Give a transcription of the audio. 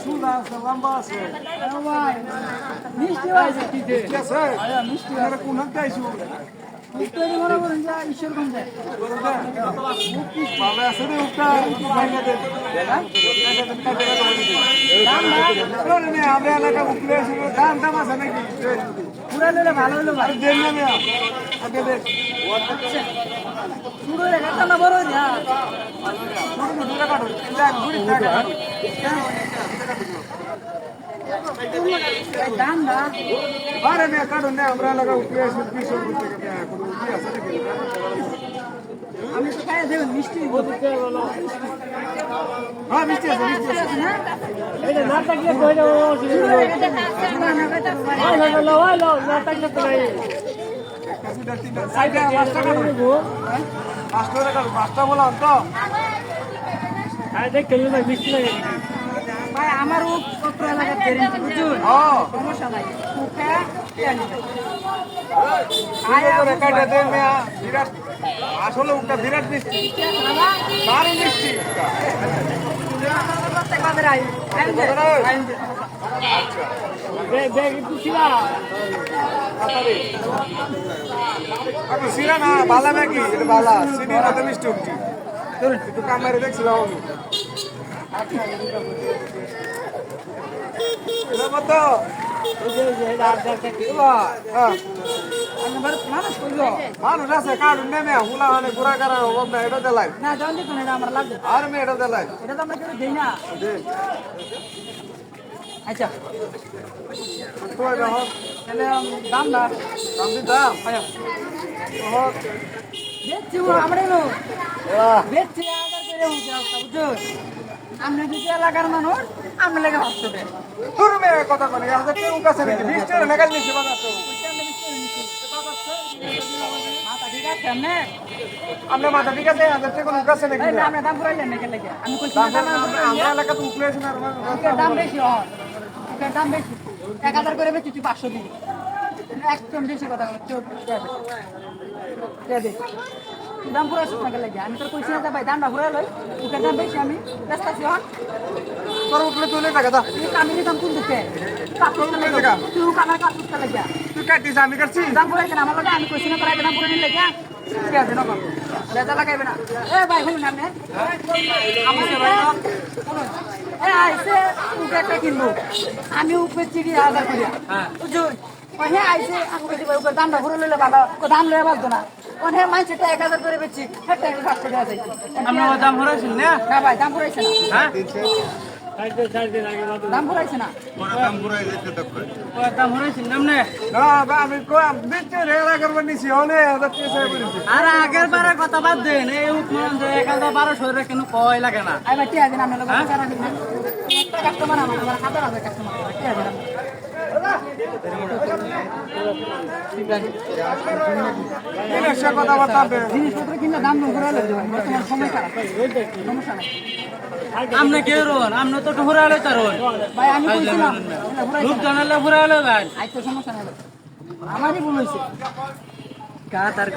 সুদা আছে লম্বা আছে মিষ্টি আছে ঠিক আছে মিষ্টি কোন চাইছো মিষ্টি মনে করেন যে ঈশ্বরগঞ্জে ভালো আছে রে উঠা আমরা এলাকা উঠলে দাম দাম আছে নাকি পুরা নিলে ভালো হলো ভাই দেন না মিয়া আগে দেখ শুরু হয়ে গেছে না বড় না দাম না আরে মিয়া কাটুন না আমরা এলাকা উঠলে এসে 20 টাকা কোনো উঠে আছে নাকি আমি তো খাই দেবেন মিষ্টি হ্যাঁ মিষ্টি আছে না এটা নাটক দিয়ে কইলো শুরু হয়ে গেছে না না কইতা হলো নাটক করতে নাই সাইডে 5 টাকা দেবো 5 টাকা 5টা বলা তো আরে দেখ কেন মিষ্টি লাগে ভাই আমার উপর এলাকার গ্যারেন্টি বুঝুন হ্যাঁ সমস্যা নাই ওকে জানি আয়া রেকর্ড দে মিয়া বিরাট আসলে ওটা বিরাট মিষ্টি দারুণ মিষ্টি প্রত্যেক বাজারে আই ব্যাগ একটু ছিলা আমি সিরা না বালা নাকি এটা বালা সিনির মতো মিষ্টি উঠছি চলুন একটু কামারে দেখছিলাম আমি এটা মতো মানুষ আছে কার্টুন নেমে হুলা মানে ঘোরা করার অভাব না এটা দেলাই না জান দিত না এটা আমার লাগবে আর মেয়ে এটা দেলাই এটা তো আমরা কেউ দেই না আচ্ছা তো এটা হোক তাহলে দাম না দাম দিতাম হোক বেচছি আমরা নো বেচছি আদার করে উঠে আসতা বুঝছো আমরা যদি এলাকার মানুষ আমরা লেগে ভাবতে দেয় তোর মেয়ে কথা বলে আমাদের কেউ কাছে নাকি 20 টাকা নাগাল নিছি বাজার তো মাথা ঠিক আছে এমনি আমরা মাথা ঠিক আছে আমাদের থেকে কোনো কাছে নাকি না আমরা দাম ঘুরাইলেন নাকি লেগে আমি কইছি আমরা এলাকা তো উঠলে আছে না দাম বেশি হয় এটার দাম বেশি 1000 করে বেচি তুই 500 দিবি একদম বেশি কথা দে দাম পুরো টাকা লাগে আমি তোর কইছি না ভাই দামটা ঘুরে লই ওটার দাম বেশি আমি ব্যস্ত আছি হন তোর উঠলে তুলে টাকা দাও তুই কামিনি দাম কোন দিতে তুই কামার কাজ করতে লাগে তুই কাটিস আমি কাটছি দাম পুরাইতে না আমার লাগে আমি কইছি না তোর দাম পুরো নিলে লাগে ঠিক আছে না বাবু লেজা লাগাইবে না এ ভাই শুনুন আপনি আমার ভাই এ আইছে তুই একটা কিনবো আমি উপরে চিড়ি 1000 করিয়া বুঝুন ওহে আইছে আমি কইছি ভাই ওর দামটা ঘুরে লইলে ভালো দাম লয়ে বাজতো না ওহে মানছেটা 1000 করে বেচি সেটা 500 টাকা যাইছে আমরা দাম হরাইছেন না না ভাই দাম ঘুরাইছে না হ্যাঁ সাইডে লাগে দাম ঘুরাইছে না দাম হরাইছেন নামনে না বা আমি কই বিচ্ছে রেলা করব নিছি হলে ওটা কেসে বলিছি আর আগের বারে কথা বাদ দেন এই উঠমান যে 1200 কেন কয় লাগে না আই ভাই টিয়া দিন আমরা লোক সারা দিন একটা কাস্টমার আমার হাজার হাজার কাস্টমার টিয়া দিন জিনিসের কথা বাতাবে জিনিসপত্র কিনলে দাম ঘুরাইলে বর্তমান সময় খারাপ সমস্যা নাই আমনে কে রোন আমনে তো ঘুরালে তারন ভাই আমি কইছিলাম লোক জানালে ঘুরালে ভাই আই তো সমস্যা নাই আমারই ভুল হইছে কা তার